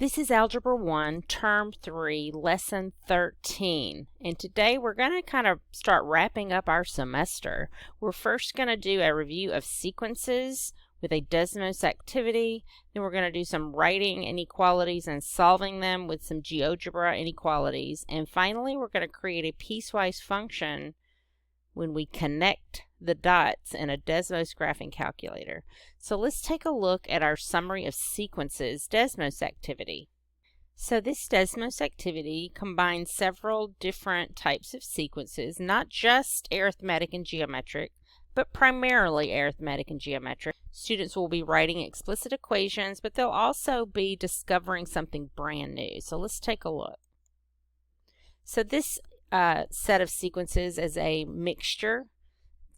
This is Algebra 1, Term 3, Lesson 13, and today we're going to kind of start wrapping up our semester. We're first going to do a review of sequences with a Desmos activity, then we're going to do some writing inequalities and solving them with some GeoGebra inequalities, and finally we're going to create a piecewise function when we connect the dots in a Desmos graphing calculator. So let's take a look at our summary of sequences Desmos activity. So this Desmos activity combines several different types of sequences, not just arithmetic and geometric, but primarily arithmetic and geometric. Students will be writing explicit equations, but they'll also be discovering something brand new. So let's take a look. So this set of sequences is a mixture.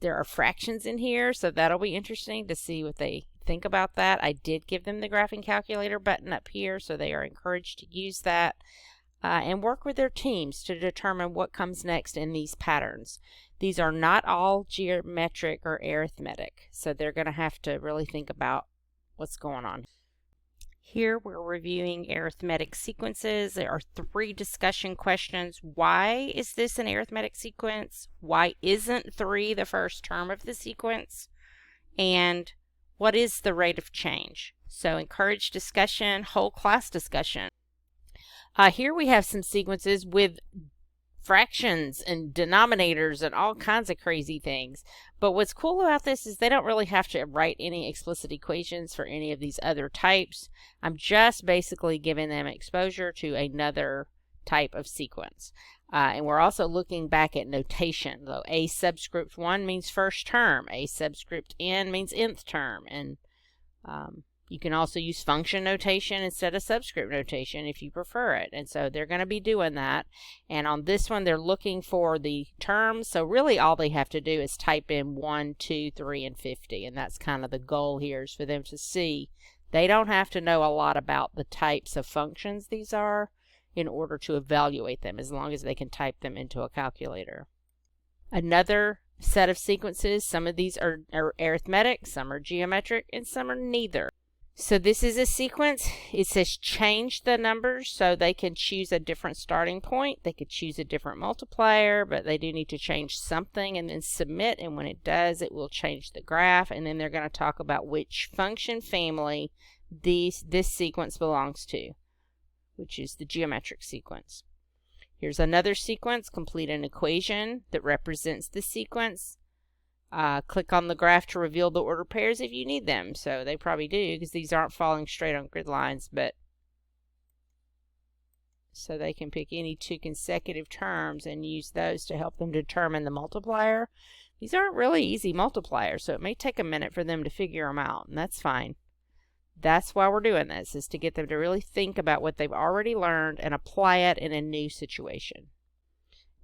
There are fractions in here, so that'll be interesting to see what they think about that. I did give them the graphing calculator button up here, so they are encouraged to use that and work with their teams to determine what comes next in these patterns. These are not all geometric or arithmetic, so they're going to have to really think about what's going on. Here we're reviewing arithmetic sequences. There are 3 discussion questions. Why is this an arithmetic sequence? Why isn't 3 the first term of the sequence? And what is the rate of change? So encourage discussion, whole class discussion. Here we have some sequences with fractions and denominators and all kinds of crazy things. But what's cool about this is they don't really have to write any explicit equations for any of these other types. I'm just basically giving them exposure to another type of sequence. And we're also looking back at notation. So A subscript 1 means first term. A subscript n means nth term. And you can also use function notation instead of subscript notation if you prefer it. And so they're going to be doing that. And on this one, they're looking for the terms. So really all they have to do is type in 1, 2, 3, and 50. And that's kind of the goal here, is for them to see. They don't have to know a lot about the types of functions these are in order to evaluate them, as long as they can type them into a calculator. Another set of sequences, some of these are arithmetic, some are geometric, and some are neither. So this is a sequence. It says change the numbers, so they can choose a different starting point. They could choose a different multiplier, but they do need to change something and then submit, and when it does, it will change the graph. And then they're going to talk about which function family this sequence belongs to, which is the geometric sequence. Here's another sequence. Complete an equation that represents the sequence. Click on the graph to reveal the order pairs if you need them. So they probably do, because these aren't falling straight on grid lines, but so they can pick any 2 consecutive terms and use those to help them determine the multiplier. These aren't really easy multipliers, so it may take a minute for them to figure them out, and that's fine. That's why we're doing this, is to get them to really think about what they've already learned and apply it in a new situation.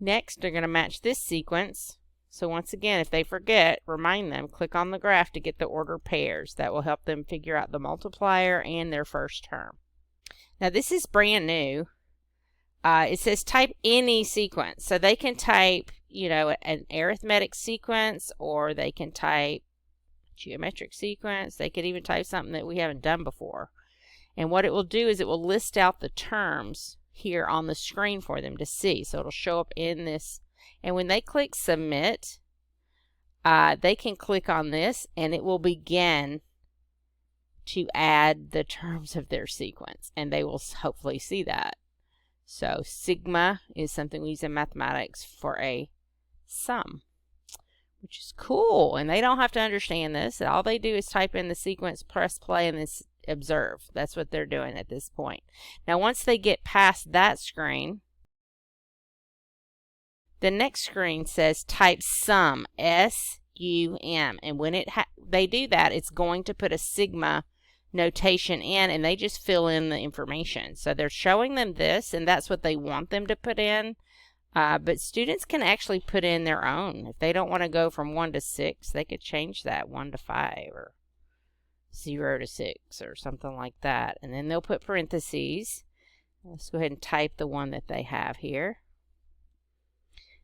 Next, they're going to match this sequence. So once again, if they forget, remind them, click on the graph to get the order pairs. That will help them figure out the multiplier and their first term. Now this is brand new. It says type any sequence. So they can type, an arithmetic sequence, or they can type geometric sequence. They could even type something that we haven't done before. And what it will do is it will list out the terms here on the screen for them to see. So it'll show up in this. And when they click submit, they can click on this and it will begin to add the terms of their sequence, and they will hopefully see that. So sigma is something we use in mathematics for a sum, which is cool. And they don't have to understand this. All they do is type in the sequence, press play, and this observe. That's what they're doing at this point. Now once they get past that screen, the next screen says type sum, S-U-M, and when they do that, it's going to put a sigma notation in, and they just fill in the information. So they're showing them this, and that's what they want them to put in. But students can actually put in their own. If they don't want to go from 1 to 6, they could change that 1 to 5 or 0 to 6 or something like that. And then they'll put parentheses. Let's go ahead and type the one that they have here.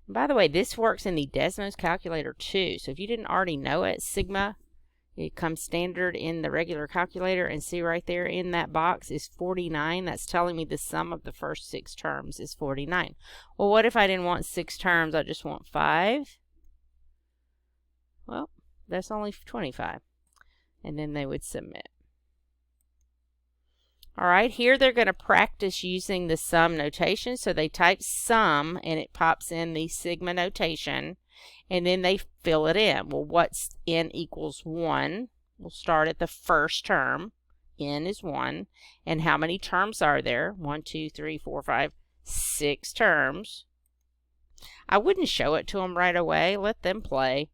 And by the way, this works in the Desmos calculator too. So if you didn't already know it, sigma It comes standard in the regular calculator, and see right there in that box is 49. That's telling me the sum of the first 6 terms is 49. Well, what if I didn't want 6 terms? I just want 5. Well, that's only 25. And then they would submit. All right, here they're going to practice using the sum notation. So they type sum, and it pops in the sigma notation. And then they fill it in. Well, what's n equals 1? We'll start at the first term. N is 1. And how many terms are there? 1, 2, 3, 4, 5, 6 terms. I wouldn't show it to them right away. Let them play.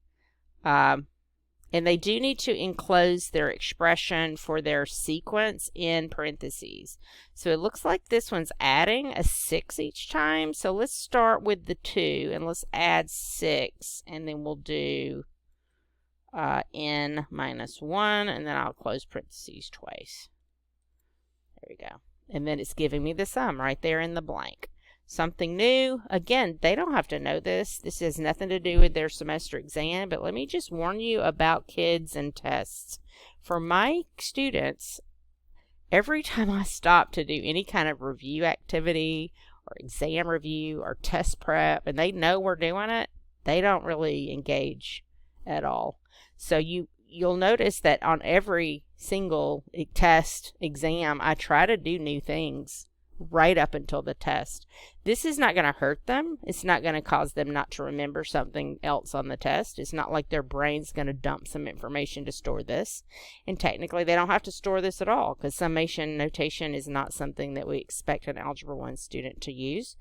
And they do need to enclose their expression for their sequence in parentheses. So it looks like this one's adding a 6 each time. So let's start with the 2 and let's add 6. And then we'll do n minus 1. And then I'll close parentheses twice. There we go. And then it's giving me the sum right there in the blank. Something new, again, they don't have to know this. This has nothing to do with their semester exam, but let me just warn you about kids and tests. For my students, every time I stop to do any kind of review activity or exam review or test prep, and they know we're doing it, they don't really engage at all. So you'll notice that on every single test exam, I try to do new things right up until the test. This is not going to hurt them. It's not going to cause them not to remember something else on the test. It's not like their brain's going to dump some information to store this. And technically, they don't have to store this at all because summation notation is not something that we expect an Algebra 1 student to use.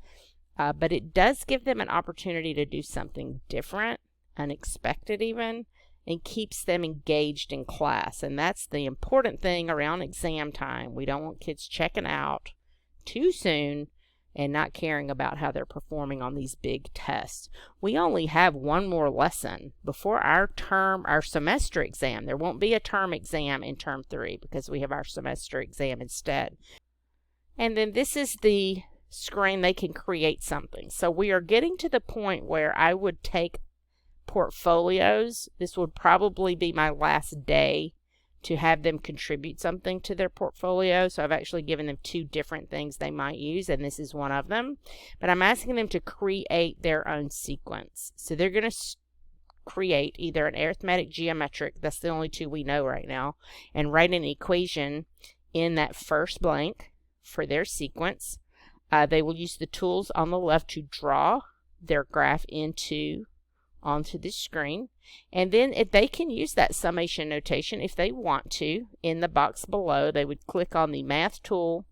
But it does give them an opportunity to do something different, unexpected even, and keeps them engaged in class. And that's the important thing around exam time. We don't want kids checking out too soon and not caring about how they're performing on these big tests. We only have one more lesson before our semester exam. There won't be a term exam in term 3 because we have our semester exam instead. And then this is the screen they can create something. So we are getting to the point where I would take portfolios. This would probably be my last day to have them contribute something to their portfolio. So I've actually given them 2 different things they might use, and this is one of them. But I'm asking them to create their own sequence. So they're going to create either an arithmetic geometric, that's the only 2 we know right now, and write an equation in that first blank for their sequence. They will use the tools on the left to draw their graph onto the screen. And then if they can use that summation notation if they want to, in the box below, they would click on the math tool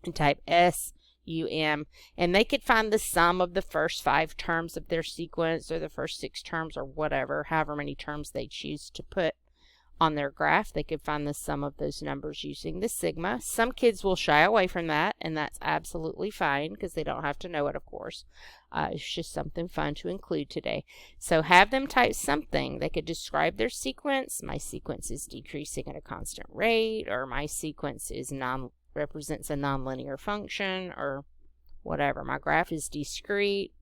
and type SUM, and they could find the sum of the first 5 terms of their sequence or the first 6 terms or whatever, however many terms they choose to put on their graph. They could find the sum of those numbers using the sigma. Some kids will shy away from that, and that's absolutely fine because they don't have to know it, of course. It's just something fun to include today. So have them type something. They could describe their sequence. My sequence is decreasing at a constant rate, or my sequence is represents a nonlinear function, or whatever. My graph is discrete.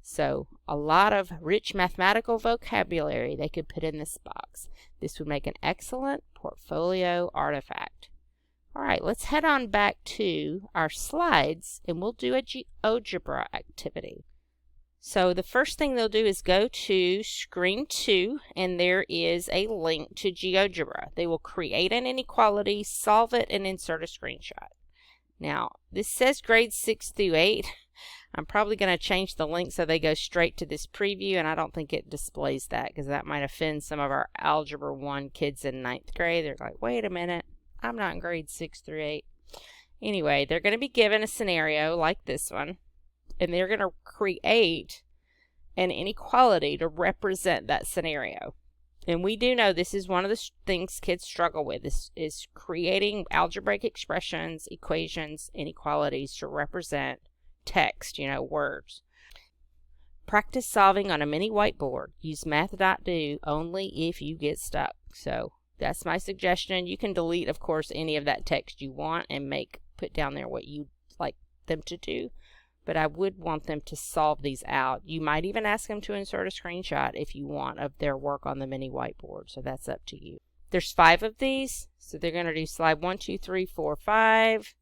So a lot of rich mathematical vocabulary they could put in this box. This would make an excellent portfolio artifact. All right, let's head on back to our slides and we'll do a GeoGebra activity. So the first thing they'll do is go to screen 2, and there is a link to GeoGebra. They will create an inequality, solve it, and insert a screenshot. Now, this says grades 6 through 8. I'm probably going to change the link so they go straight to this preview, and I don't think it displays that because that might offend some of our Algebra 1 kids in 9th grade. They're like, wait a minute, I'm not in grades 6 through 8. Anyway, they're going to be given a scenario like this one, and they're going to create an inequality to represent that scenario. And we do know this is one of the things kids struggle with, is creating algebraic expressions, equations, inequalities to represent text, words. Practice solving on a mini whiteboard. Use math.do only if you get stuck. So that's my suggestion. You can delete, of course, any of that text you want and put down there what you'd like them to do. but I would want them to solve these out. You might even ask them to insert a screenshot if you want of their work on the mini whiteboard, so that's up to you. There's 5 of these, so they're going to do slide 1, 2, 3, 4, 5.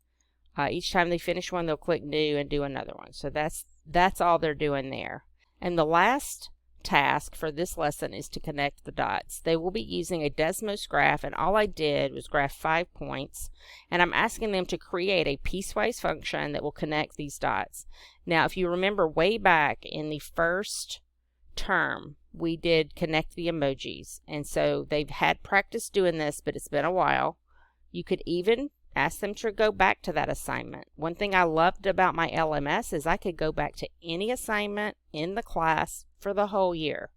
Each time they finish one, they'll click new and do another one. So that's all they're doing there. And the last task for this lesson is to connect the dots. They will be using a Desmos graph, and all I did was graph 5 points, and I'm asking them to create a piecewise function that will connect these dots. Now, if you remember way back in the first term, we did connect the emojis, and so they've had practice doing this, but it's been a while. You could even ask them to go back to that assignment. One thing I loved about my LMS is I could go back to any assignment in the class for the whole year.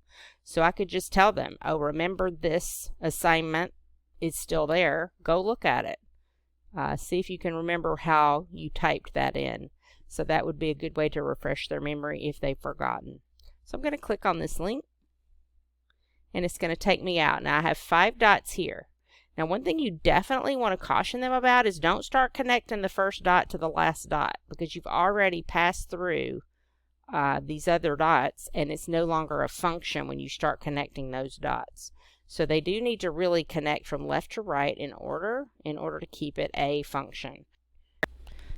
So I could just tell them, oh, remember this assignment is still there. Go look at it. See if you can remember how you typed that in. So that would be a good way to refresh their memory if they've forgotten. So I'm going to click on this link, and it's going to take me out. Now I have 5 dots here. Now, one thing you definitely want to caution them about is don't start connecting the first dot to the last dot, because you've already passed through these other dots, and it's no longer a function when you start connecting those dots. So they do need to really connect from left to right in order to keep it a function.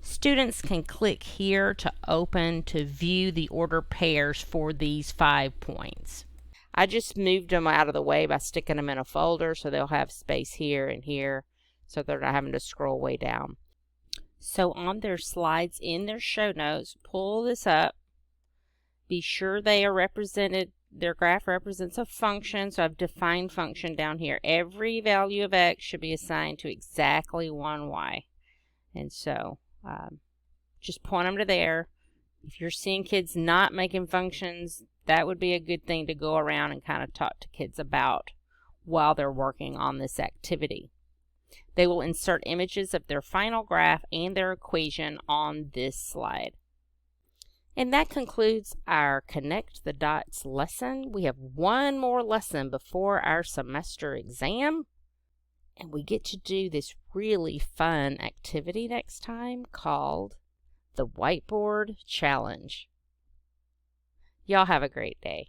Students can click here to open to view the order pairs for these 5 points. I just moved them out of the way by sticking them in a folder, so they'll have space here and here, so they're not having to scroll way down. So on their slides in their show notes, pull this up. Be sure they are represented, their graph represents a function, so I've defined function down here. Every value of x should be assigned to exactly 1 y. And so just point them to there. If you're seeing kids not making functions, that would be a good thing to go around and kind of talk to kids about while they're working on this activity. They will insert images of their final graph and their equation on this slide. And that concludes our Connect the Dots lesson. We have one more lesson before our semester exam, and we get to do this really fun activity next time called the Whiteboard Challenge. Y'all have a great day.